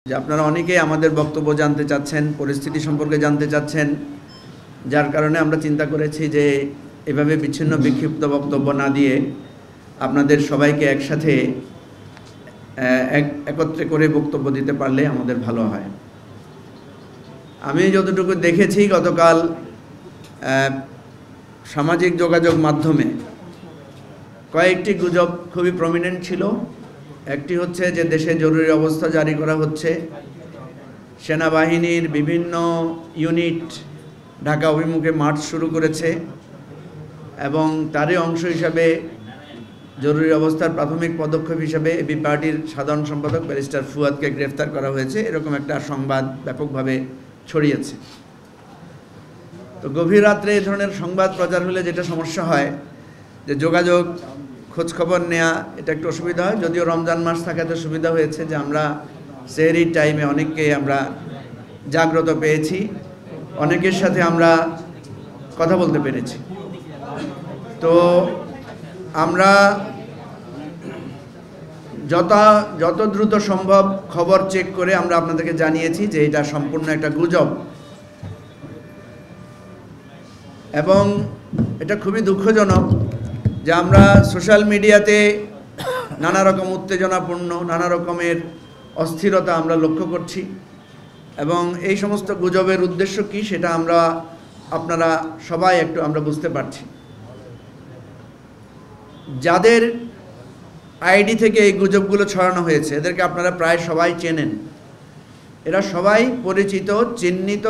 যে আপনারা অনেকেই আমাদের বক্তব্য জানতে চাচ্ছেন, পরিস্থিতি সম্পর্কে জানতে চাচ্ছেন, যার কারণে আমরা চিন্তা করেছি যে এভাবে বিচ্ছিন্ন বিক্ষিপ্ত বক্তব্য না দিয়ে আপনাদের সবাইকে একসাথে একত্রে করে বক্তব্য দিতে পারলে আমাদের ভালো হয়। আমি যতটুকু দেখেছি গতকাল সামাজিক যোগাযোগ মাধ্যমে কয়েকটি গুজব খুবই প্রমিনেন্ট ছিল। একটি হচ্ছে যে দেশে জরুরি অবস্থা জারি করা হচ্ছে, সেনাবাহিনীর বিভিন্ন ইউনিট ঢাকা অভিমুখে মার্চ শুরু করেছে এবং তারই অংশ হিসাবে জরুরি অবস্থার প্রাথমিক পদক্ষেপ হিসাবে এবি পার্টির সাধারণ সম্পাদক ব্যারিস্টার ফুয়াদকে গ্রেফতার করা হয়েছে, এরকম একটা সংবাদ ব্যাপকভাবে ছড়িয়েছে। তো গভীর রাত্রে এই ধরনের সংবাদ প্রচার হলে যেটা সমস্যা হয় যে যোগাযোগ খোঁজখবর নেওয়া এটা একটু অসুবিধা হয়। যদিও রমজান মাস থাকাতে সুবিধা হয়েছে যে আমরা সেহরির টাইমে অনেককে আমরা জাগ্রত পেয়েছি, অনেকের সাথে আমরা কথা বলতে পেরেছি। তো আমরা যত দ্রুত সম্ভব খবর চেক করে আমরা আপনাদেরকে জানিয়েছি যে এটা সম্পূর্ণ একটা গুজব এবং এটা খুবই দুঃখজনক যে আমরা সোশ্যাল মিডিয়াতে নানা রকম উত্তেজনাপূর্ণ নানা রকমের অস্থিরতা আমরা লক্ষ্য করছি এবং এই সমস্ত গুজবের উদ্দেশ্য কি সেটা আপনারা সবাই একটু আমরা বুঝতে পারছি। যাদের আইডি থেকে এই গুজবগুলো ছড়ানো হয়েছে এদেরকে আপনারা প্রায় সবাই চেনেন। এরা সবাই পরিচিত, চিহ্নিত,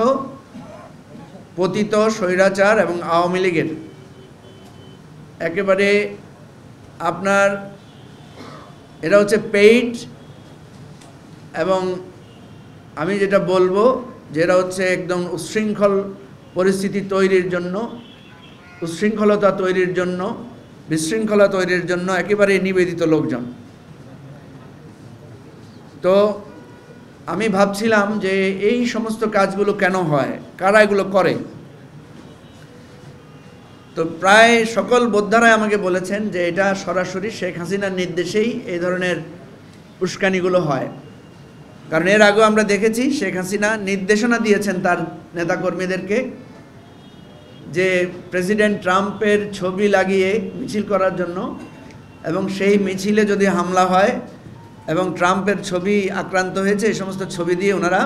পতিত স্বৈরাচার এবং আওয়ামী লীগের একেবারে এরা হচ্ছে পেইড এবং আমি যেটা বলবো যে এরা হচ্ছে একদম উচ্ছৃঙ্খল পরিস্থিতি তৈরির জন্য, উচ্ছৃঙ্খলতা তৈরির জন্য, বিশৃঙ্খলা তৈরির জন্য একেবারে নিবেদিত লোকজন। তো আমি ভাবছিলাম যে এই সমস্ত কাজগুলো কেন হয়, কারা এগুলো করে। তো প্রায় সকল বোদ্ধারাই আমাকে বলেছেন যে এটা সরাসরি শেখ হাসিনার নির্দেশেই এই ধরনের উস্কানিগুলো হয়। কারণ এর আগেও আমরা দেখেছি শেখ হাসিনা নির্দেশনা দিয়েছেন তার নেতাকর্মীদেরকে যে প্রেসিডেন্ট ট্রাম্পের ছবি লাগিয়ে মিছিল করার জন্য, এবং সেই মিছিলে যদি হামলা হয় এবং ট্রাম্পের ছবি আক্রান্ত হয়েছে এই সমস্ত ছবি দিয়ে ওনারা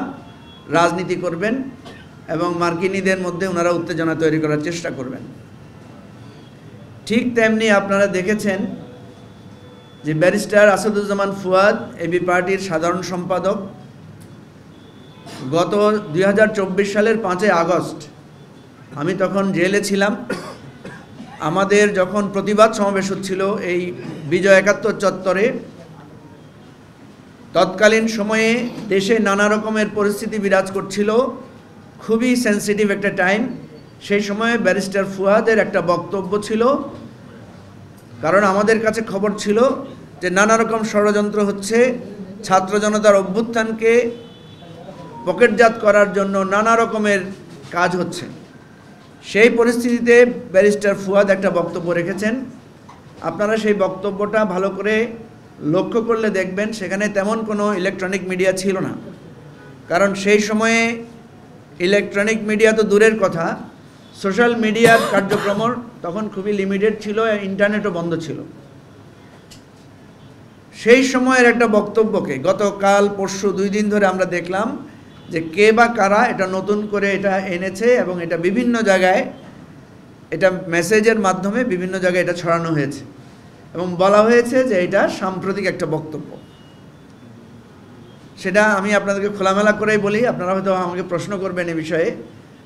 রাজনীতি করবেন এবং মার্কিনীদের মধ্যে ওনারা উত্তেজনা তৈরি করার চেষ্টা করবেন। ঠিক তেমনি আপনারা দেখেছেন যে ব্যারিস্টার আসাদুজ্জামান ফুয়াদ এবি পার্টির সাধারণ সম্পাদক গত 2024 সালের 5 আগস্ট, আমি তখন জেলে ছিলাম, আমাদের যখন প্রতিবাদ সমাবেশ হচ্ছিল এই বিজয় 71 চত্বরে, তৎকালীন সময়ে দেশে নানা রকমের পরিস্থিতি বিরাজ করছিল, খুবই সেন্সিটিভ একটা টাইম। সেই সময়ে ব্যারিস্টার ফুয়াদের একটা বক্তব্য ছিল, কারণ আমাদের কাছে খবর ছিল যে নানা রকম ষড়যন্ত্র হচ্ছে, ছাত্র জনতার অভ্যুত্থানকে পকেটজাত করার জন্য নানা রকমের কাজ হচ্ছে। সেই পরিস্থিতিতে ব্যারিস্টার ফুয়াদ একটা বক্তব্য রেখেছেন। আপনারা সেই বক্তব্যটা ভালো করে লক্ষ্য করলে দেখবেন সেখানে তেমন কোনো ইলেকট্রনিক মিডিয়া ছিল না। কারণ সেই সময়ে ইলেকট্রনিক মিডিয়া তো দূরের কথা, সোশ্যাল মিডিয়ার কার্যক্রম তখন খুবই লিমিটেড ছিল, ইন্টারনেটও বন্ধ ছিল। সেই সময়ের একটা বক্তব্যকে গতকাল পরশু 2 দিন ধরে আমরা দেখলাম যে কে বা কারা এটা নতুন করে এটা এনেছে এবং এটা বিভিন্ন জায়গায় এটা মেসেজের মাধ্যমে বিভিন্ন জায়গায় এটা ছড়ানো হয়েছে এবং বলা হয়েছে যে এটা সাম্প্রতিক একটা বক্তব্য। সেটা আমি আপনাদেরকে খোলামেলা করেই বলি, আপনারা হয়তো আমাকে প্রশ্ন করবেন এই বিষয়ে,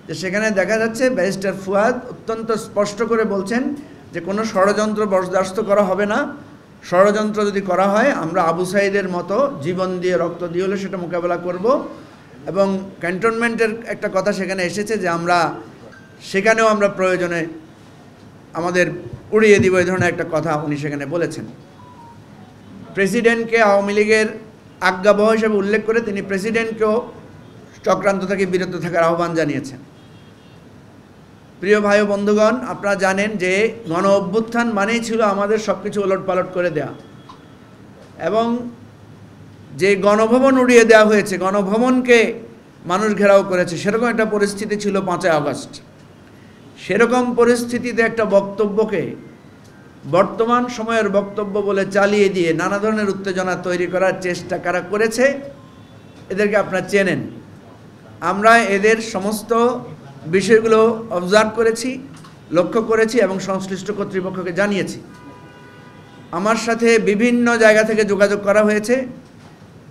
যে সেখানে দেখা যাচ্ছে ব্যারিস্টার ফুয়াদ অত্যন্ত স্পষ্ট করে বলছেন যে কোনো ষড়যন্ত্র বরদাস্ত করা হবে না, ষড়যন্ত্র যদি করা হয় আমরা আবু সাঈদের মতো জীবন দিয়ে রক্ত দিয়ে হলে সেটা মোকাবেলা করব। এবং ক্যান্টনমেন্টের একটা কথা সেখানে এসেছে যে সেখানেও আমরা প্রয়োজনে আমাদের উড়িয়ে দিব, এই ধরনের একটা কথা উনি সেখানে বলেছেন। প্রেসিডেন্টকে আওয়ামী লীগের আজ্ঞাবহ হিসেবে উল্লেখ করে তিনি প্রেসিডেন্টকেও চক্রান্ত থেকে বিরত থাকার আহ্বান জানিয়েছেন। প্রিয় ভাই ও বন্ধুগণ, আপনারা জানেন যে গণ অভ্যুত্থান মানেই ছিল আমাদের সব কিছু ওলটপালট করে দেয়া এবং যে গণভবন উড়িয়ে দেওয়া হয়েছে, গণভবনকে মানুষ ঘেরাও করেছে, সেরকম একটা পরিস্থিতি ছিল 5ই আগস্ট। সেরকম পরিস্থিতিতে একটা বক্তব্যকে বর্তমান সময়ের বক্তব্য বলে চালিয়ে দিয়ে নানা ধরনের উত্তেজনা তৈরি করার চেষ্টা কারা করেছে, এদেরকে আপনারা চেনেন। আমরা এদের সমস্ত বিষয়গুলো অবজার্ভ করেছি, লক্ষ্য করেছি এবং সংশ্লিষ্ট কর্তৃপক্ষকে জানিয়েছি। আমার সাথে বিভিন্ন জায়গা থেকে যোগাযোগ করা হয়েছে,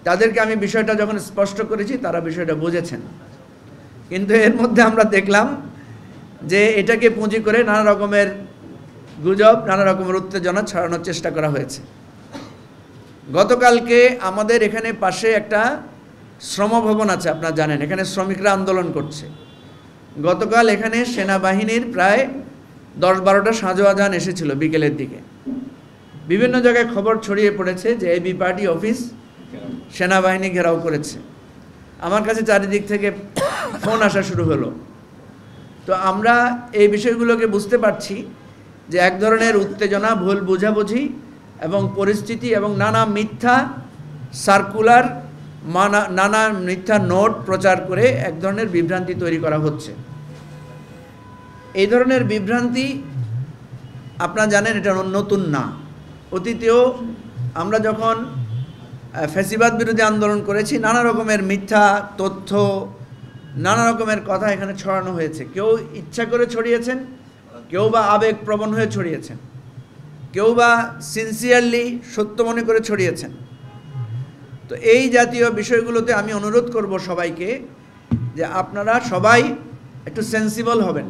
তাদেরকে আমি বিষয়টা যখন স্পষ্ট করেছি তারা বিষয়টা বুঝেছেন। কিন্তু এর মধ্যে আমরা দেখলাম যে এটাকে পুঁজি করে নানা রকমের গুজব, নানা রকমের উত্তেজনা ছড়ানোর চেষ্টা করা হয়েছে। গতকালকে আমাদের এখানে পাশে একটা শ্রম ভবন আছে, আপনারা জানেন, এখানে শ্রমিকরা আন্দোলন করছে। গতকাল এখানে সেনাবাহিনীর প্রায় 10-12টা সাঁজোয়াজান এসেছিল বিকেলের দিকে। বিভিন্ন জায়গায় খবর ছড়িয়ে পড়েছে যে এবি পার্টি অফিস সেনাবাহিনী ঘেরাও করেছে। আমার কাছে চারিদিক থেকে ফোন আসা শুরু হলো। তো আমরা এই বিষয়গুলোকে বুঝতে পারছি যে এক ধরনের উত্তেজনা, ভুল বোঝাবুঝি এবং পরিস্থিতি এবং নানা মিথ্যা সার্কুলার, নানা মিথ্যা নোট প্রচার করে এক ধরনের বিভ্রান্তি তৈরি করা হচ্ছে। এই ধরনের বিভ্রান্তি আপনারা জানেন এটা নতুন না। অতীতেও আমরা যখন ফ্যাসিবাদ বিরোধী আন্দোলন করেছি, নানা রকমের মিথ্যা তথ্য, নানা রকমের কথা এখানে ছড়ানো হয়েছে। কেউ ইচ্ছা করে ছড়িয়েছেন, কেউ বা আবেগপ্রবণ হয়ে ছড়িয়েছেন, কেউ বা সিনসিয়ারলি সত্য মনে করে ছড়িয়েছেন। তো এই জাতীয় বিষয়গুলোতে আমি অনুরোধ করব সবাইকে যে আপনারা সবাই একটু সেন্সিবল হবেন,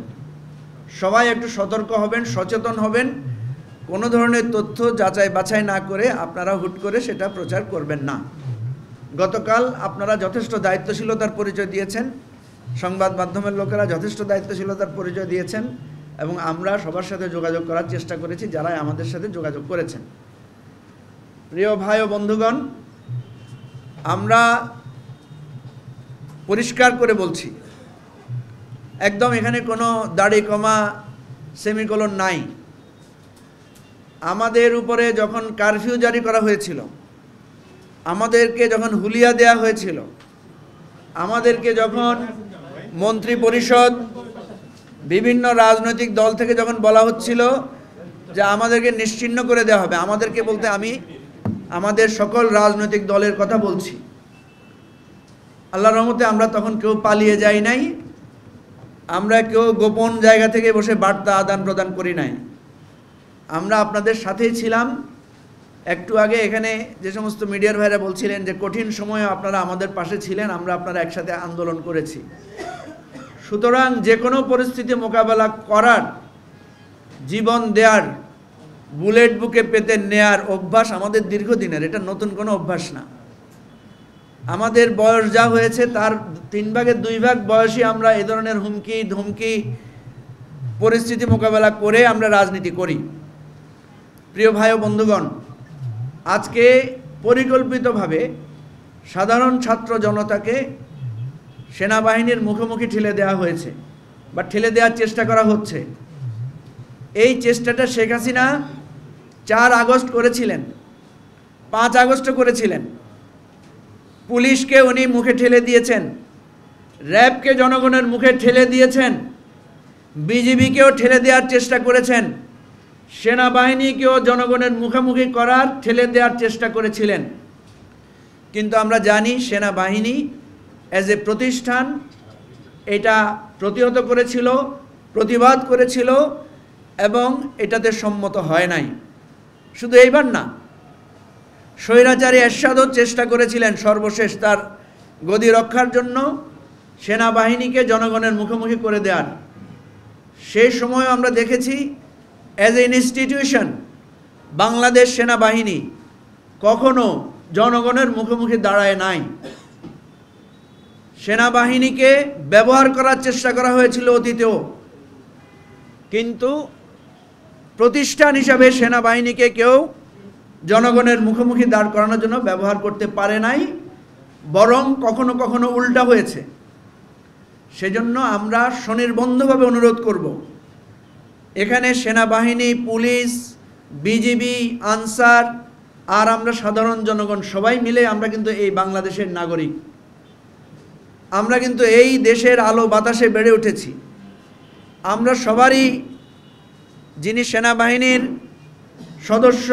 সবাই একটু সতর্ক হবেন, সচেতন হবেন। কোনো ধরনের তথ্য যাচাই বাছাই না করে আপনারা হুট করে সেটা প্রচার করবেন না। গতকাল আপনারা যথেষ্ট দায়িত্বশীলতার পরিচয় দিয়েছেন, সংবাদ মাধ্যমের লোকেরা যথেষ্ট দায়িত্বশীলতার পরিচয় দিয়েছেন এবং আমরা সবার সাথে যোগাযোগ করার চেষ্টা করেছি যারা আমাদের সাথে যোগাযোগ করেছেন। প্রিয় ভাই ও বন্ধুগণ, আমরা পরিষ্কার করে বলছি, একদম এখানে কোনো দাড়ি কমা সেমিকোলন নাই। আমাদের উপরে যখন কারফিউ জারি করা হয়েছিল, আমাদেরকে যখন হুলিয়া দেয়া হয়েছিল, আমাদেরকে যখন মন্ত্রী পরিষদ, বিভিন্ন রাজনৈতিক দল থেকে যখন বলা হচ্ছিল যে আমাদেরকে নিশ্চিহ্ন করে দেওয়া হবে, আমাদেরকে বলতে আমি আমাদের সকল রাজনৈতিক দলের কথা বলছি, আল্লাহর রহমতে আমরা তখন কেউ পালিয়ে যাই নাই, আমরা কেউ গোপন জায়গা থেকে বসে বার্তা আদান প্রদান করি নাই। আমরা আপনাদের সাথেই ছিলাম। একটু আগে এখানে যে সমস্ত মিডিয়ার ভাইরা বলছিলেন যে কঠিন সময়ে আপনারা আমাদের পাশে ছিলেন, আমরা আপনারা একসাথে আন্দোলন করেছি। সুতরাং যে কোনো পরিস্থিতি মোকাবেলা করার, জীবন দেওয়ার, বুলেট বুকে পেতে নেয়ার অভ্যাস আমাদের দীর্ঘদিনের, এটা নতুন কোনো অভ্যাস না। আমাদের বয়স যা হয়েছে তার 3 ভাগের 2 ভাগ বয়সী আমরা এ ধরনের হুমকি ধমকি পরিস্থিতি মোকাবেলা করে আমরা রাজনীতি করি। প্রিয় ভাই ও বন্ধুগণ, আজকে পরিকল্পিতভাবে সাধারণ ছাত্র জনতাকে সেনাবাহিনীর মুখোমুখি ঠেলে দেওয়া হয়েছে বা ঠেলে দেওয়ার চেষ্টা করা হচ্ছে। এই চেষ্টাটা শেখ হাসিনা 4 আগস্ট করেছিলেন, 5 আগস্ট করেছিলেন। পুলিশকে উনি মুখে ঠেলে দিয়েছেন, র্যাবকে জনগণের মুখে ঠেলে দিয়েছেন, বিজিবিকেও ঠেলে দেওয়ার চেষ্টা করেছেন, সেনাবাহিনীকেও জনগণের মুখোমুখি করার, ঠেলে দেওয়ার চেষ্টা করেছিলেন। কিন্তু আমরা জানি সেনাবাহিনী অ্যাজ এ প্রতিষ্ঠান এটা প্রতিহত করেছিল, প্রতিবাদ করেছিল এবং এটাতে সম্মত হয় নাই। শুধু এইবার না, স্বৈরাচারী এরশাদও চেষ্টা করেছিলেন সর্বশেষ তার গদি রক্ষার জন্য সেনাবাহিনীকে জনগণের মুখোমুখি করে দেওয়ার। সেই সময় আমরা দেখেছি অ্যাজ এ ইনস্টিটিউশন বাংলাদেশ সেনাবাহিনী কখনো জনগণের মুখোমুখি দাঁড়ায় নাই। সেনাবাহিনীকে ব্যবহার করার চেষ্টা করা হয়েছিল অতীতেও, কিন্তু প্রতিষ্ঠান হিসাবে সেনাবাহিনীকে কেউ জনগণের মুখোমুখি দাঁড় করানোর জন্য ব্যবহার করতে পারে নাই, বরং কখনো কখনো উল্টা হয়েছে। সেজন্য আমরা স্বনির্বন্ধভাবে অনুরোধ করব, এখানে সেনাবাহিনী, পুলিশ, বিজিবি, আনসার আর আমরা সাধারণ জনগণ সবাই মিলে আমরা কিন্তু এই বাংলাদেশের নাগরিক। আমরা কিন্তু এই দেশের আলো বাতাসে বেড়ে উঠেছি। আমরা সবারই, যিনি সেনাবাহিনীর সদস্য,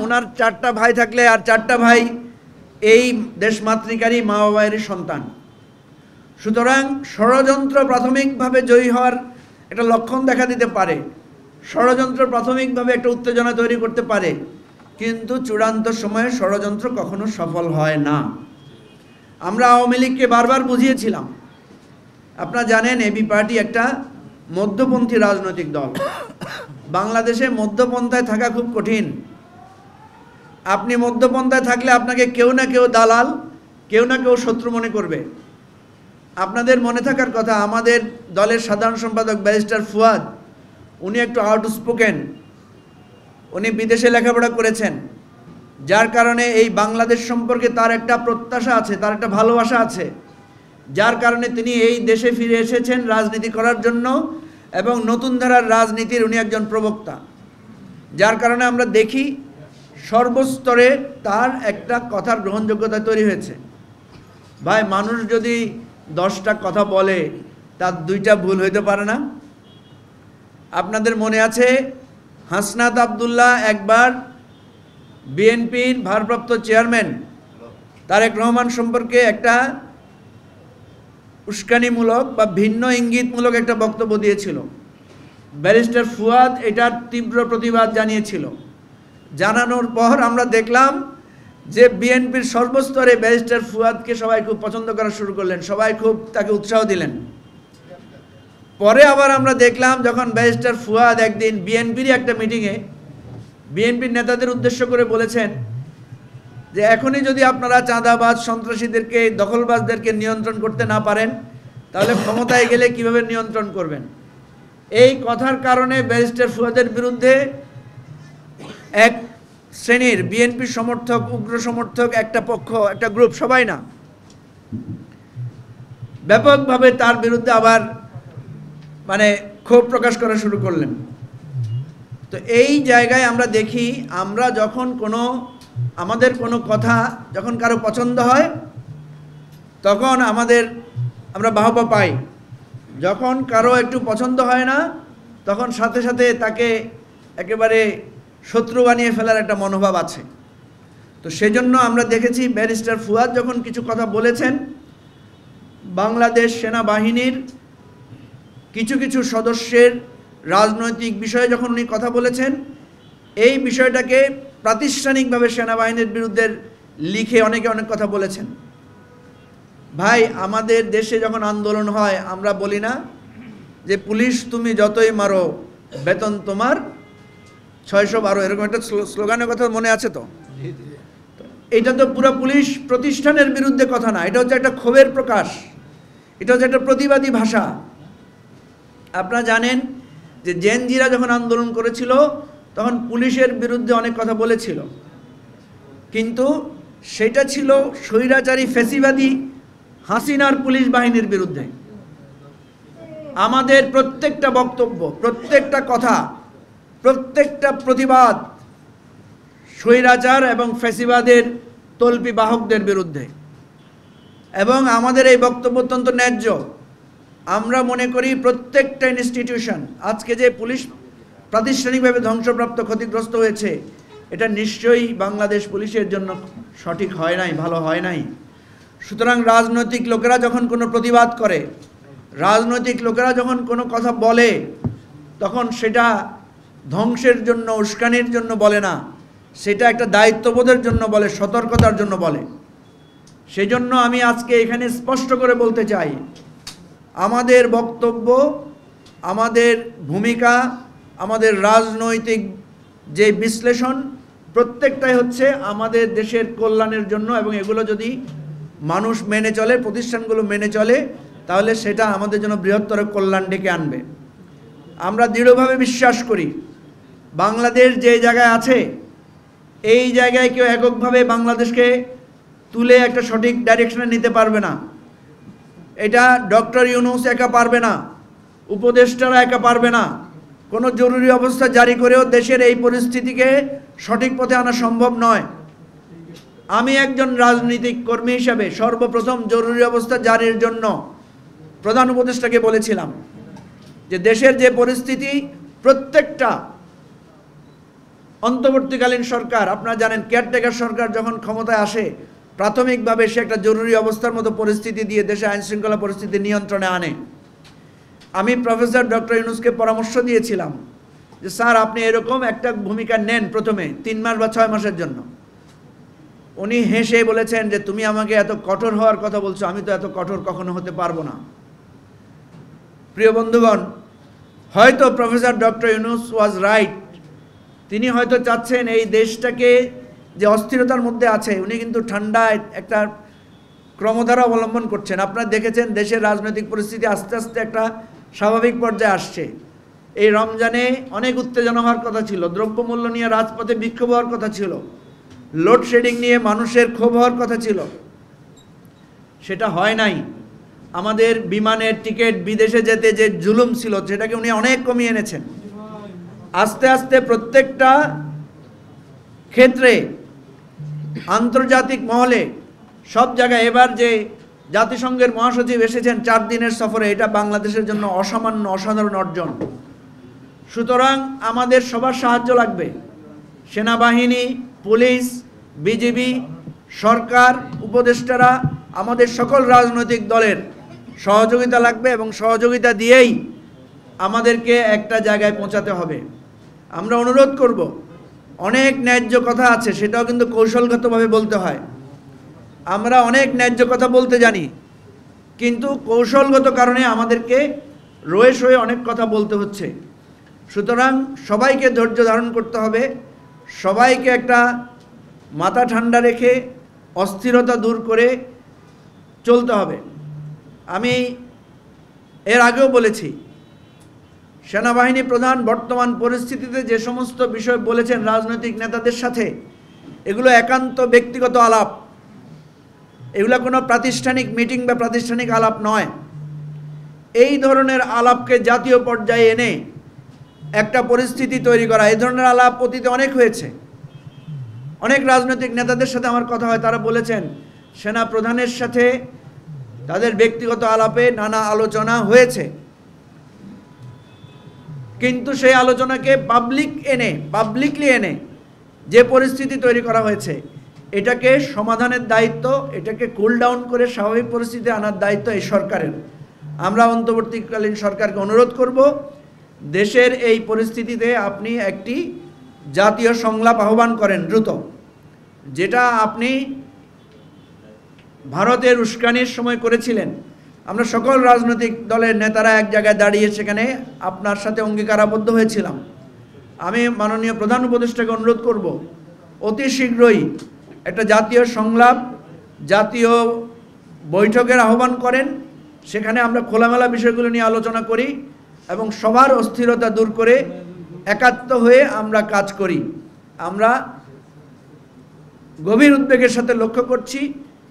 ওনার 4টা ভাই থাকলে আর 4টা ভাই এই দেশমাতৃকারী মা বাবার সন্তান। সুতরাং ষড়যন্ত্র প্রাথমিকভাবে জয়ী হওয়ার একটা লক্ষণ দেখা দিতে পারে, ষড়যন্ত্র প্রাথমিকভাবে একটা উত্তেজনা তৈরি করতে পারে, কিন্তু চূড়ান্ত সময়ে ষড়যন্ত্র কখনো সফল হয় না। আমরা আওয়ামী লীগকে বারবার বুঝিয়েছিলাম। আপনারা জানেন এবি পার্টি একটা মধ্যপন্থী রাজনৈতিক দল। বাংলাদেশে মধ্যপন্থায় থাকা খুব কঠিন। আপনি মধ্যপন্থায় থাকলে আপনাকে কেউ না কেউ দালাল, কেউ না কেউ শত্রু মনে করবে। আপনাদের মনে থাকার কথা, আমাদের দলের সাধারণ সম্পাদক ব্যারিস্টার ফুয়াদ, উনি একটু আউটস্পোকেন, উনি বিদেশে লেখাপড়া করেছেন, যার কারণে এই বাংলাদেশ সম্পর্কে তার একটা প্রত্যাশা আছে, তার একটা ভালোবাসা আছে, যার কারণে তিনি এই দেশে ফিরে এসেছেন রাজনীতি করার জন্য, এবং নতুন ধারার রাজনীতির উনি একজন প্রবক্তা। যার কারণে আমরা দেখি সর্বস্তরে তার একটা কথার গ্রহণযোগ্যতা তৈরি হয়েছে। ভাই, মানুষ যদি 10টা কথা বলে তার 2টা ভুল হইতে পারে না? আপনাদের মনে আছে হাসনাত আব্দুল্লাহ একবার বিএনপির ভারপ্রাপ্ত চেয়ারম্যান তারেক রহমান সম্পর্কে একটা উস্কানিমূলক বা ভিন্ন ইঙ্গিতমূলক একটা বক্তব্য দিয়েছিল। ব্যারিস্টার ফুয়াদ এটার তীব্র প্রতিবাদ জানিয়েছিল। জানানোর পর আমরা দেখলাম যে বিএনপির সর্বস্তরে ব্যারিস্টার ফুয়াদকে সবাই খুব পছন্দ করা শুরু করলেন, সবাই খুব তাকে উৎসাহ দিলেন। পরে আবার আমরা দেখলাম যখন ব্যারিস্টার ফুয়াদ একদিন বিএনপির একটা মিটিংয়ে বিএনপির নেতাদের উদ্দেশ্য করে বলেছেন যে এখনই যদি আপনারা চাঁদাবাজ, সন্ত্রাসীদেরকে, দখলবাজদেরকে নিয়ন্ত্রণ করতে না পারেন, তাহলে ক্ষমতায় গেলে কিভাবে নিয়ন্ত্রণ করবেন। এই কথার কারণে ব্যারিস্টার ফুয়াদের বিরুদ্ধে এক শ্রেণীর বিএনপি সমর্থক, উগ্র সমর্থক একটা পক্ষ, একটা গ্রুপ, সবাই না, ব্যাপকভাবে তার বিরুদ্ধে আবার ক্ষোভ প্রকাশ করা শুরু করলেন। তো এই জায়গায় আমরা দেখি, আমরা যখন আমাদের কোনো কথা যখন কারো পছন্দ হয় তখন আমরা বাহবা পাই। যখন কারো একটু পছন্দ হয় না তখন সাথে সাথে তাকে একেবারে শত্রু বানিয়ে ফেলার একটা মনোভাব আছে। তো সেজন্য আমরা দেখেছি ব্যারিস্টার ফুয়াদ যখন কিছু কথা বলেছেন, বাংলাদেশ সেনাবাহিনীর কিছু কিছু সদস্যের রাজনৈতিক বিষয়ে যখন উনি কথা বলেছেন, এই বিষয়টাকে প্রাতিষ্ঠানিকভাবে সেনাবাহিনীর বিরুদ্ধে লিখে অনেকে অনেক কথা বলেছেন। ভাই, আমাদের দেশে যখন আন্দোলন হয় আমরা বলি না যে পুলিশ তুমি যতই মারো বেতন তোমার 612, এরকম একটা স্লোগানের কথা মনে আছে তো? এটা তো পুরো পুলিশ প্রতিষ্ঠানের বিরুদ্ধে কথা না, এটা হচ্ছে একটা ক্ষোভের প্রকাশ, এটা হচ্ছে একটা প্রতিবাদী ভাষা। আপনারা জানেন যে জেনজিরা যখন আন্দোলন করেছিল তখন পুলিশের বিরুদ্ধে অনেক কথা বলেছিল, কিন্তু সেটা ছিল স্বৈরাচারী ফ্যাসিবাদী হাসিনার পুলিশ বাহিনীর বিরুদ্ধে। আমাদের প্রত্যেকটা বক্তব্য, প্রত্যেকটা কথা, প্রত্যেকটা প্রতিবাদ স্বৈরাচার এবং ফ্যাসিবাদের তল্পি বাহকদের বিরুদ্ধে। এবং আমাদের এই বক্তব্য অত্যন্ত ন্যায্য। আমরা মনে করি প্রত্যেকটা ইনস্টিটিউশন, আজকে যে পুলিশ প্রাতিষ্ঠানিকভাবে ধ্বংসপ্রাপ্ত, ক্ষতিগ্রস্ত হয়েছে, এটা নিশ্চয়ই বাংলাদেশ পুলিশের জন্য সঠিক হয় নাই, ভালো হয় নাই। সুতরাং রাজনৈতিক লোকেরা যখন কোনো প্রতিবাদ করে, রাজনৈতিক লোকেরা যখন কোনো কথা বলে, তখন সেটা ধ্বংসের জন্য, উস্কানির জন্য বলে না, সেটা একটা দায়িত্ববোধের জন্য বলে, সতর্কতার জন্য বলে। সেজন্য আমি আজকে এখানে স্পষ্ট করে বলতে চাই, আমাদের বক্তব্য, আমাদের ভূমিকা, আমাদের রাজনৈতিক যে বিশ্লেষণ, প্রত্যেকটাই হচ্ছে আমাদের দেশের কল্যাণের জন্য। এবং এগুলো যদি মানুষ মেনে চলে, প্রতিষ্ঠানগুলো মেনে চলে, তাহলে সেটা আমাদের জন্য বৃহত্তর কল্যাণ ডেকে আনবে। আমরা দৃঢ়ভাবে বিশ্বাস করি বাংলাদেশ যে জায়গায় আছে, এই জায়গায় কেউ এককভাবে বাংলাদেশকে তুলে একটা সঠিক ডাইরেকশনে নিতে পারবে না। এটা ডক্টর ইউনূস একা পারবে না, উপদেষ্টারা একা পারবে না। কোনো জরুরি অবস্থা জারি করেও দেশের এই পরিস্থিতিকে সঠিক পথে আনা সম্ভব নয়। আমি একজন রাজনৈতিক কর্মী হিসাবে সর্বপ্রথম জরুরি অবস্থা জারির জন্য প্রধান উপদেষ্টাকে বলেছিলাম যে দেশের যে পরিস্থিতি, প্রত্যেকটা অন্তর্বর্তীকালীন সরকার, আপনারা জানেন কেয়ারটেকার সরকার যখন ক্ষমতায় আসে প্রাথমিকভাবে সে একটা জরুরি অবস্থার মতো পরিস্থিতি দিয়ে দেশে আইনশৃঙ্খলা পরিস্থিতি নিয়ন্ত্রণে আনে। আমি প্রফেসর ডক্টর ইউনূসকে পরামর্শ দিয়েছিলাম যে স্যার আপনি এরকম একটা ভূমিকা নেন প্রথমে 3 মাস বা 6 মাসের জন্য। উনি হেসে বলেছেন যে তুমি আমাকে এত কঠোর হওয়ার কথা বলছো, আমি তো এত কঠোর কখনো হতে পারবো না। প্রিয় বন্ধুগণ, হয়তো professor doctor Yunus was right. তিনি হয়তো চাচ্ছেন এই দেশটাকে যে অস্থিরতার মধ্যে আছে, উনি কিন্তু ঠান্ডা একটা ক্রমধারা অবলম্বন করছেন। আপনারা দেখেছেন দেশের রাজনৈতিক পরিস্থিতি আস্তে আস্তে একটা স্বাভাবিক পর্যায়ে আসছে। এই রমজানে অনেক উত্তেজনা হওয়ার কথা ছিল, দ্রব্যমূল্য নিয়ে রাজপথে বিক্ষোভ হওয়ার কথা ছিল, লোডশেডিং নিয়ে মানুষের ক্ষোভ হওয়ার কথা ছিল, সেটা হয় নাই। আমাদের বিমানের টিকিট, বিদেশে যেতে যে জুলুম ছিল সেটাকে উনি অনেক কমিয়ে এনেছেন। আস্তে আস্তে প্রত্যেকটা ক্ষেত্রে আন্তর্জাতিক মহলে সব জায়গায় এবার যে জাতিসংঘের মহাসচিব এসেছেন 4 দিনের সফরে, এটা বাংলাদেশের জন্য অসামান্য অসাধারণ অর্জন। সুতরাং আমাদের সবার সাহায্য লাগবে, সেনাবাহিনী, পুলিশ, বিজিবি, সরকার, উপদেষ্টারা, আমাদের সকল রাজনৈতিক দলের সহযোগিতা লাগবে এবং সহযোগিতা দিয়েই আমাদেরকে একটা জায়গায় পৌঁছাতে হবে। আমরা অনুরোধ করব, অনেক ন্যায্য কথা আছে, সেটাও কিন্তু কৌশলগতভাবে বলতে হয়। আমরা অনেক ন্যায্য কথা বলতে জানি, কিন্তু কৌশলগত কারণে আমাদেরকে রয়ে সয়ে অনেক কথা বলতে হচ্ছে। সুতরাং সবাইকে ধৈর্য ধারণ করতে হবে, সবাইকে একটা মাথা ঠান্ডা রেখে অস্থিরতা দূর করে চলতে হবে। আমি এর আগেও বলেছি, সেনাবাহিনী প্রধান বর্তমান পরিস্থিতিতে যে সমস্ত বিষয় বলেছেন রাজনৈতিক নেতাদের সাথে, এগুলো একান্ত ব্যক্তিগত আলাপ, এগুলো কোনো প্রাতিষ্ঠানিক মিটিং বা প্রাতিষ্ঠানিক আলাপ নয়। এই ধরনের আলাপকে জাতীয় পর্যায়ে এনে একটা পরিস্থিতি তৈরি করা, এই ধরনের আলাপ অতীতে অনেক হয়েছে। অনেক রাজনৈতিক নেতাদের সাথে আমার কথা হয়, তারা বলেছেন সেনা প্রধানের সাথে তাদের ব্যক্তিগত আলাপে নানা আলোচনা হয়েছে, কিন্তু সেই আলোচনাকে পাবলিকলি এনে যে পরিস্থিতি তৈরি করা হয়েছে, এটাকে সমাধানের দায়িত্ব, এটাকে কুল ডাউন করে স্বাভাবিক পরিস্থিতি আনার দায়িত্ব এই সরকারের। আমরা অন্তর্বর্তীকালীন সরকারকে অনুরোধ করব, দেশের এই পরিস্থিতিতে আপনি একটি জাতীয় সংলাপ আহ্বান করেন দ্রুত, যেটা আপনি ভারতের উস্কানির সময় করেছিলেন। আমরা সকল রাজনৈতিক দলের নেতারা এক জায়গায় দাঁড়িয়ে সেখানে আপনার সাথে অঙ্গীকারাবদ্ধ হয়েছিলাম। আমি মাননীয় প্রধান উপদেষ্টাকে অনুরোধ করব, অতি শীঘ্রই একটা জাতীয় সংলাপ, জাতীয় বৈঠকের আহ্বান করেন, সেখানে আমরা খোলামেলা বিষয়গুলো নিয়ে আলোচনা করি এবং সবার অস্থিরতা দূর করে একাত্ম হয়ে আমরা কাজ করি। আমরা গভীর উদ্বেগের সাথে লক্ষ্য করছি,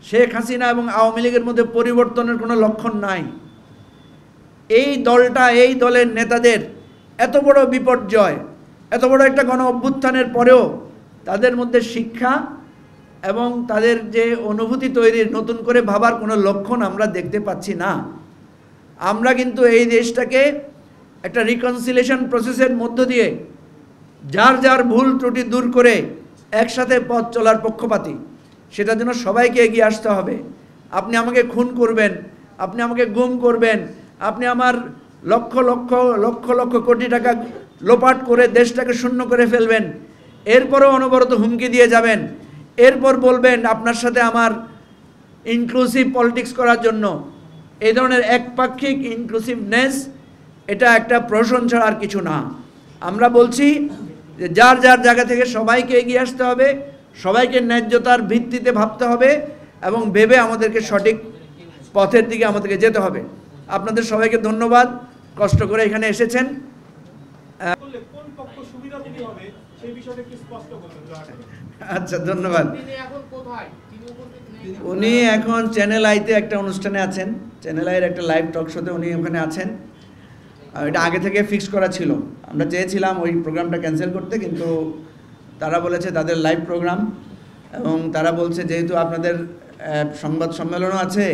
শেখ হাসিনা এবং আওয়ামী লীগের মধ্যে পরিবর্তনের কোনো লক্ষণ নাই। এই দলটা, এই দলের নেতাদের এত বড় বিপর্যয়, এত বড় একটা গণ অভ্যুত্থানের পরেও তাদের মধ্যে শিক্ষা এবং তাদের যে অনুভূতি তৈরির, নতুন করে ভাবার কোনো লক্ষণ আমরা দেখতে পাচ্ছি না। আমরা কিন্তু এই দেশটাকে একটা রিকনসিলিয়েশন প্রসেসের মধ্য দিয়ে যার যার ভুল ত্রুটি দূর করে একসাথে পথ চলার পক্ষপাতী। সেটার জন্য সবাইকে এগিয়ে আসতে হবে। আপনি আমাকে খুন করবেন, আপনি আমাকে গুম করবেন, আপনি আমার লক্ষ লক্ষ লক্ষ লক্ষ কোটি টাকা লোপাট করে দেশটাকে শূন্য করে ফেলবেন, এরপরও অনবরত হুমকি দিয়ে যাবেন, এরপর বলবেন আপনার সাথে আমার ইনক্লুসিভ পলিটিক্স করার জন্য। এই ধরনের একপাক্ষিক ইনক্লুসিভনেস, এটা একটা প্রহসন ছাড়া আর কিছু না। আমরা বলছি যে যার যার জায়গা থেকে সবাইকে এগিয়ে আসতে হবে, সবাইকে ন্যায্যতার ভিত্তিতে ভাবতে হবে এবং ভেবে আমাদেরকে সঠিক পথের দিকে আমাদেরকে যেতে হবে। আপনাদের সবাইকে ধন্যবাদ, কষ্ট করে এখানে এসেছেন। আচ্ছা, ধন্যবাদ। উনি এখন চ্যানেল আইতে একটা অনুষ্ঠানে আছেন, চ্যানেল আইয়ের একটা লাইভ টক শোতে উনি ওখানে আছেন। এটা আগে থেকে ফিক্স করা ছিল, আমরা চেয়েছিলাম ওই প্রোগ্রামটা ক্যান্সেল করতে, কিন্তু তারা বলেছে তাদের লাইভ প্রোগ্রাম এবং তারা বলছে যেহেতু আপনাদের সংবাদ সম্মেলনও আছে,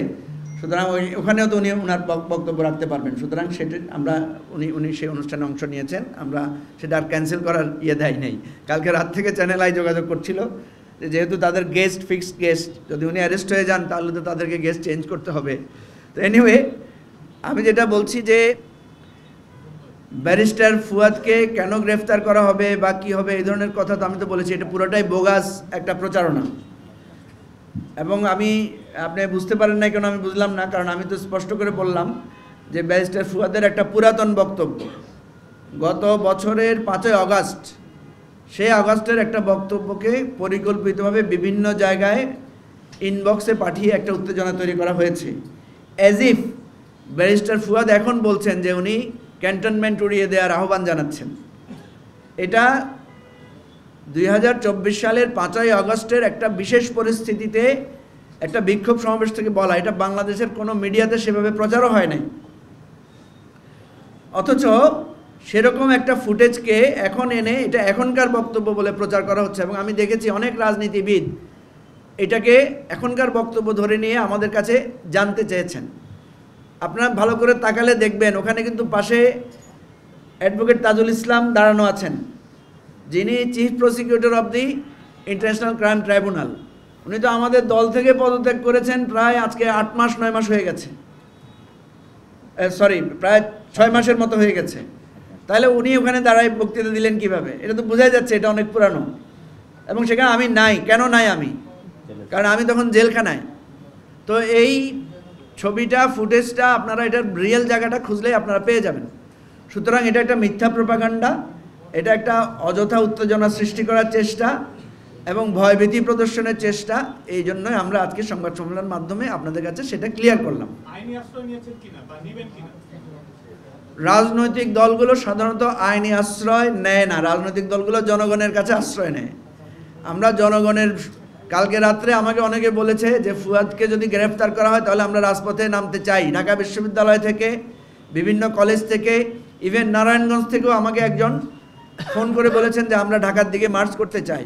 সুতরাং ওখানেও তো উনি ওনার বক্তব্য রাখতে পারবেন, সুতরাং সেটা আমরা উনি সেই অনুষ্ঠানে অংশ নিয়েছেন, আমরা সেটা আর ক্যান্সেল করার দেয় নাই। কালকে রাত থেকে চ্যানেল আই যোগাযোগ করছিল যে যেহেতু তাদের গেস্ট ফিক্সড গেস্ট, যদি উনি অ্যারেস্ট হয়ে যান তাহলে তো তাদেরকে গেস্ট চেঞ্জ করতে হবে। তো এনিওয়ে, আমি যেটা বলছি যে ব্যারিস্টার ফুয়াদকে কেন গ্রেফতার করা হবে বা কী হবে এই ধরনের কথা তো আমি তো বলেছি, এটা পুরোটাই বোগাস একটা প্রচারণা। এবং আপনি বুঝতে পারেন না কেন আমি বুঝলাম না, কারণ আমি তো স্পষ্ট করে বললাম যে ব্যারিস্টার ফুয়াদের একটা পুরাতন বক্তব্য গত বছরের 5ই আগস্ট, সেই আগস্টের একটা বক্তব্যকে পরিকল্পিতভাবে বিভিন্ন জায়গায় ইনবক্সে পাঠিয়ে একটা উত্তেজনা তৈরি করা হয়েছে, অ্যাজ ইফ ব্যারিস্টার ফুয়াদ এখন বলছেন যে উনি ক্যান্টনমেন্ট উড়িয়ে দেওয়ার আহ্বান জানাচ্ছেন। এটা 2024 সালের 5ই আগস্টের একটা বিশেষ পরিস্থিতিতে একটা বিক্ষোভ সমাবেশ থেকে বলা, এটা বাংলাদেশের কোনো মিডিয়াতে সেভাবে প্রচারও হয় নাই। অথচ সেরকম একটা ফুটেজকে এখন এনে এটা এখনকার বক্তব্য বলে প্রচার করা হচ্ছে। এবং আমি দেখেছি অনেক রাজনীতিবিদ এটাকে এখনকার বক্তব্য ধরে নিয়ে আমাদের কাছে জানতে চেয়েছেন। আপনারা ভালো করে তাকালে দেখবেন ওখানে কিন্তু পাশে অ্যাডভোকেট তাজুল ইসলাম দাঁড়ানো আছেন, যিনি chief prosecutor of the international crime tribunal. উনি তো আমাদের দল থেকে পদত্যাগ করেছেন প্রায় আজকে 8 মাস 9 মাস হয়ে গেছে, প্রায় 6 মাসের মতো হয়ে গেছে। তাহলে উনি ওখানে দাঁড়ায় বক্তৃতা দিলেন কিভাবে? এটা তো বোঝাই যাচ্ছে এটা অনেক পুরানো। এবং সেখানে আমি নাই। কেন নাই আমি? কারণ আমি তখন জেলখানায়। তো এই ছবিটা, ফুটেজটা আপনারা এটার রিয়েল জায়গাটা খুঁজলেই আপনারা পেয়ে যাবেন। সুতরাং এটা একটা মিথ্যা প্রোপাগান্ডা, এটা একটা অযথা উত্তেজনা সৃষ্টি করার চেষ্টা এবং ভয়ভীতি প্রদর্শনের চেষ্টা। এই জন্যই আমরা আজকে সংবাদ সম্মেলনের মাধ্যমে আপনাদের কাছে সেটা ক্লিয়ার করলাম। রাজনৈতিক দলগুলো সাধারণত আইনি আশ্রয় নেয় না, রাজনৈতিক দলগুলো জনগণের কাছে আশ্রয় নেয়। আমরা জনগণের, কালকে রাত্রে আমাকে অনেকে বলেছে যে ফুয়াদকে যদি গ্রেফতার করা হয় তাহলে আমরা রাজপথে নামতে চাই। ঢাকা বিশ্ববিদ্যালয় থেকে, বিভিন্ন কলেজ থেকে, ইভেন নারায়ণগঞ্জ থেকেও আমাকে একজন ফোন করে বলেছেন যে আমরা ঢাকার দিকে মার্চ করতে চাই।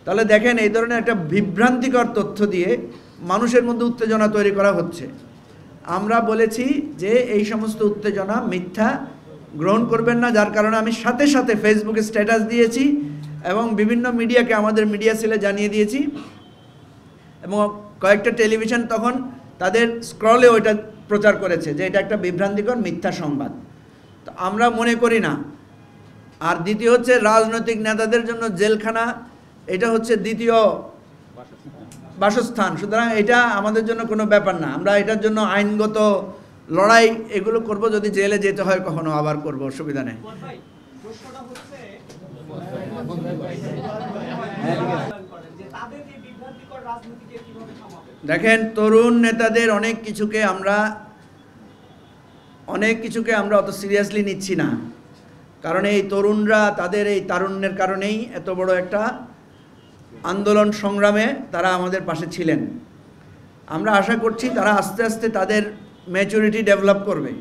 তাহলে দেখেন এই ধরনের একটা বিভ্রান্তিকর তথ্য দিয়ে মানুষের মধ্যে উত্তেজনা তৈরি করা হচ্ছে। আমরা বলেছি যে এই সমস্ত উত্তেজনা মিথ্যা, গ্রহণ করবেন না। যার কারণে আমি সাথে সাথে ফেসবুকে স্ট্যাটাস দিয়েছি এবং বিভিন্ন মিডিয়াকে, আমাদের মিডিয়া সেলে জানিয়ে দিয়েছি এবং কয়েকটা টেলিভিশন তখন তাদের স্ক্রলে ওইটা প্রচার করেছে যে এটা একটা বিভ্রান্তিকর মিথ্যা সংবাদ। তো আমরা মনে করি না। আর দ্বিতীয় হচ্ছে রাজনৈতিক নেতাদের জন্য জেলখানা এটা হচ্ছে দ্বিতীয় বাসস্থান। সুতরাং এটা আমাদের জন্য কোনো ব্যাপার না। আমরা এটার জন্য আইনগত লড়াই এগুলো করব, যদি জেলে যেতে হয় কখনো আবার করব, অসুবিধা নেই। দেখেন, তরুণ নেতাদের অনেক কিছুকে আমরা অত সিরিয়াসলি নিচ্ছি না, কারণ এই তরুণরা তাদের এই তারুণ্যের কারণেই এত বড় একটা আন্দোলন সংগ্রামে তারা আমাদের পাশে ছিলেন। আমরা আশা করছি তারা আস্তে আস্তে তাদের ম্যাচুরিটি ডেভেলপ করবে।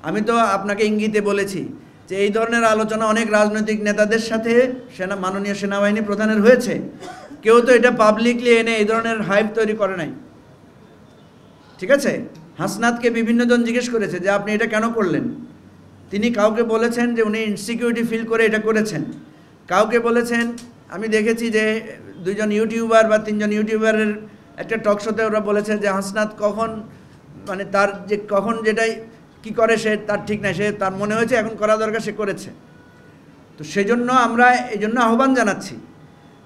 আমি তো আপনাকে ইঙ্গিতে বলেছি যে এই ধরনের আলোচনা অনেক রাজনৈতিক নেতাদের সাথে মাননীয় সেনাবাহিনী প্রধানের হয়েছে। কেউ তো এটা পাবলিকলি এনে এই ধরনের হাইপ তৈরি করে নাই, ঠিক আছে? হাসনাতকে বিভিন্ন জন জিজ্ঞেস করেছে যে আপনি এটা কেন করলেন। তিনি কাউকে বলেছেন যে উনি ইনসিকিউরিটি ফিল করে এটা করেছেন, কাউকে বলেছেন, আমি দেখেছি যে 2জন ইউটিউবার বা 3জন ইউটিউবারের একটা টক শোতে ওরা বলেছে যে হাসনাত কখন, মানে তার যে কখন যেটাই কি করে সে তার ঠিক নাই, সে তার মনে হয়েছে এখন করা দরকার সে করেছে। তো সেজন্য আমরা এই জন্য আহ্বান জানাচ্ছি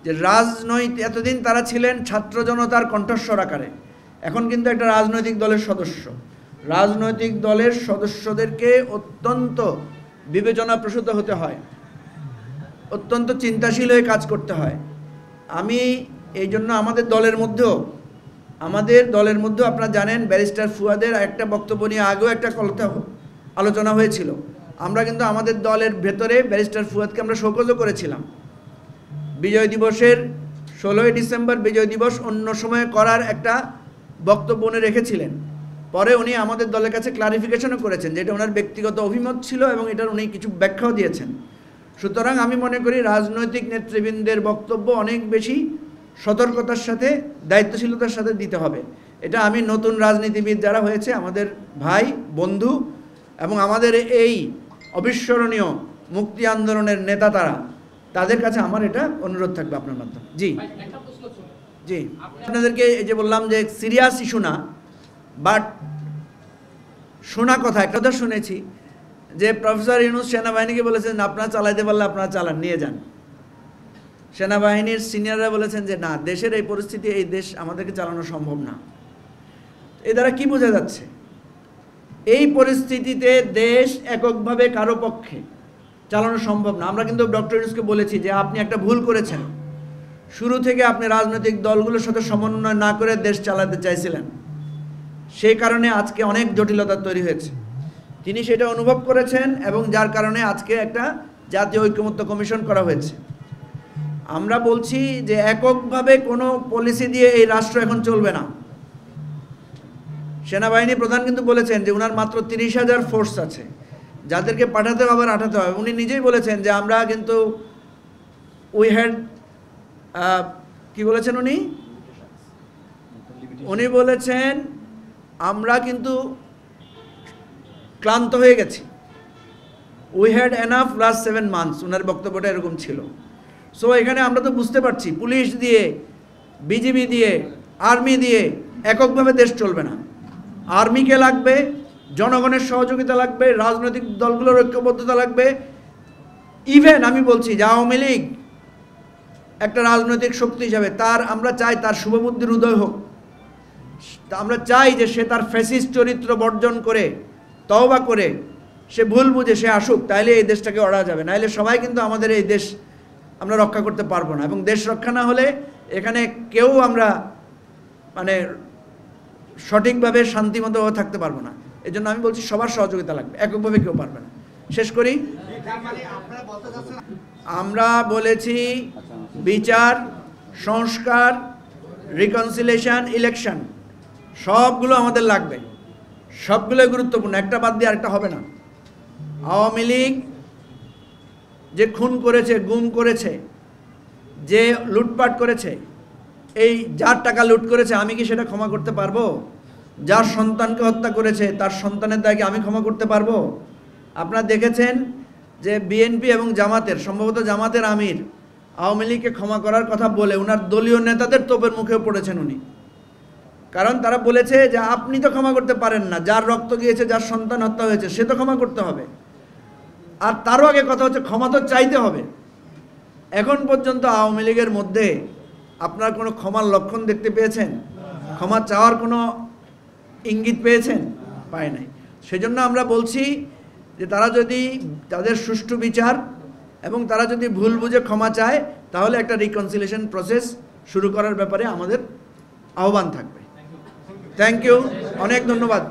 যে রাজনৈতিক, এতদিন তারা ছিলেন ছাত্র জনতার কণ্ঠস্বর আকারে, এখন কিন্তু একটা রাজনৈতিক দলের সদস্য। রাজনৈতিক দলের সদস্যদেরকে অত্যন্ত বিবেচনাপ্রসূত হতে হয়, অত্যন্ত চিন্তাশীল হয়ে কাজ করতে হয়। আমি এই জন্য আমাদের দলের মধ্যেও আপনারা জানেন ব্যারিস্টার ফুয়াদের একটা বক্তব্য নিয়ে আগেও একটা আলোচনা হয়েছিল। আমরা কিন্তু আমাদের দলের ভেতরে ব্যারিস্টার ফুয়াদকে আমরা শোকজও করেছিলাম। বিজয় দিবসের 16ই ডিসেম্বর বিজয় দিবস অন্য সময়ে করার একটা বক্তব্য উনি রেখেছিলেন। পরে উনি আমাদের দলের কাছে ক্লারিফিকেশনও করেছেন যে এটা ওনার ব্যক্তিগত অভিমত ছিল এবং এটার উনি কিছু ব্যাখ্যাও দিয়েছেন। সুতরাং আমি মনে করি রাজনৈতিক নেতৃবৃন্দের বক্তব্য অনেক বেশি সতর্কতার সাথে দায়িত্বশীলতার সাথে দিতে হবে। এটা আমি নতুন রাজনীতিবিদ যারা হয়েছে আমাদের ভাই বন্ধু এবং আমাদের এই অবিস্মরণীয় মুক্তি আন্দোলনের নেতা তাদের কাছে আমার এটা অনুরোধ থাকবে আপনার মাধ্যমে। জি জি, আপনাদেরকে এই যে বললাম যে সিরিয়াস ইস্যু না, বাট শোনা কথা একটা কথা শুনেছি যে প্রফেসর ইউনূস সেনাবাহিনীকে বলেছেন আপনারা চালাইতে পারলে আপনারা চালান, নিয়ে যান। সেনাবাহিনীর সিনিয়ররা বলেছেন যে না, দেশের এই পরিস্থিতি, এই দেশ আমাদেরকে চালানো সম্ভব না। এ দ্বারা কি বোঝা যাচ্ছে? এই পরিস্থিতিতে দেশ এককভাবে কারো পক্ষে চালানো সম্ভব না। আমরা কিন্তু ডক্টর ইউনূসকে বলেছি যে আপনি একটা ভুল করেছেন, শুরু থেকে আপনি রাজনৈতিক দলগুলোর সাথে সমন্বয় না করে দেশ চালাতে চাইছিলেন, সেই কারণে আজকে অনেক জটিলতা তৈরি হয়েছে। তিনি সেটা অনুভব করেছেন এবং যার কারণে আজকে একটা জাতীয় ঐকমত্য কমিশন করা হয়েছে। আমরা বলছি যে এককভাবে কোনো পলিসি দিয়ে এই রাষ্ট্র এখন চলবে না। সেনাবাহিনী প্রধান কিন্তু বলেছেন যে উনার মাত্র 30,000 ফোর্স আছে, যাদেরকে পাঠাতে হবে আঠাতে হবে। উনি নিজেই বলেছেন যে আমরা কিন্তু উই হ্যাড কি বলেছেন উনি বলেছেন আমরা কিন্তু ক্লান্ত হয়ে গেছি। We had enough last 7 months, ওনার বক্তব্যটা এরকম ছিল। সো এখানে আমরা তো বুঝতে পারছি পুলিশ দিয়ে, বিজিবি দিয়ে, আর্মি দিয়ে এককভাবে দেশ চলবে না। আর্মিকে লাগবে, জনগণের সহযোগিতা লাগবে, রাজনৈতিক দলগুলোর ঐক্যবদ্ধতা লাগবে। ইভেন আমি বলছি যে আওয়ামী লীগ একটা রাজনৈতিক শক্তি হিসাবে আমরা চাই তার শুভবুদ্ধির উদয় হোক। আমরা চাই যে সে তার ফ্যাসিস্ট চরিত্র বর্জন করে, তওবা করে, সে ভুল বুঝে সে আসুক, তাইলে এই দেশটাকে অড়া যাবে। নাইলে সবাই কিন্তু আমাদের এই দেশ আমরা রক্ষা করতে পারবো না, এবং দেশ রক্ষা না হলে এখানে কেউ আমরা মানে সঠিকভাবে শান্তিমতো থাকতে পারবো না। এই জন্য আমি বলছি সবার সহযোগিতা লাগবে, এককভাবে কেউ পারবে না। শেষ করি, আমরা বলেছি বিচার, সংস্কার, রিকনসিলিয়েশন, ইলেকশন সবগুলো আমাদের লাগবে, সবগুলোই গুরুত্বপূর্ণ, একটা বাদ দিয়ে আরেকটা হবে না। আওয়ামী লীগ যে খুন করেছে, গুম করেছে, যে লুটপাট করেছে, এই যার টাকা লুট করেছে, আমি কি সেটা ক্ষমা করতে পারবো? যার সন্তানকে হত্যা করেছে তার সন্তানের দায়কে আমি ক্ষমা করতে পারবো? আপনারা দেখেছেন যে বিএনপি এবং জামাতের, সম্ভবত জামাতের আমির আওয়ামী লীগকে ক্ষমা করার কথা বলে ওনার দলীয় নেতাদের তোপের মুখেও পড়েছেন উনি। কারণ তারা বলেছে যে আপনি তো ক্ষমা করতে পারেন না, যার রক্ত গিয়েছে, যার সন্তান হত্যা হয়েছে, সে তো ক্ষমা করতে হবে। আর তারও আগে কথা হচ্ছে ক্ষমা তো চাইতে হবে। এখন পর্যন্ত আওয়ামী লীগের মধ্যে আপনার কোনো ক্ষমার লক্ষণ দেখতে পেয়েছেন? ক্ষমা চাওয়ার কোনো ইঙ্গিত পেয়েছেন? পায় নাই। সেজন্য আমরা বলছি যে তারা যদি তাদের সুষ্ঠু বিচার এবং তারা যদি ভুল বুঝে ক্ষমা চায়, তাহলে একটা রিকনসিলিয়েশন প্রসেস শুরু করার ব্যাপারে আমাদের আহ্বান থাকবে। থ্যাংক ইউ, অনেক ধন্যবাদ।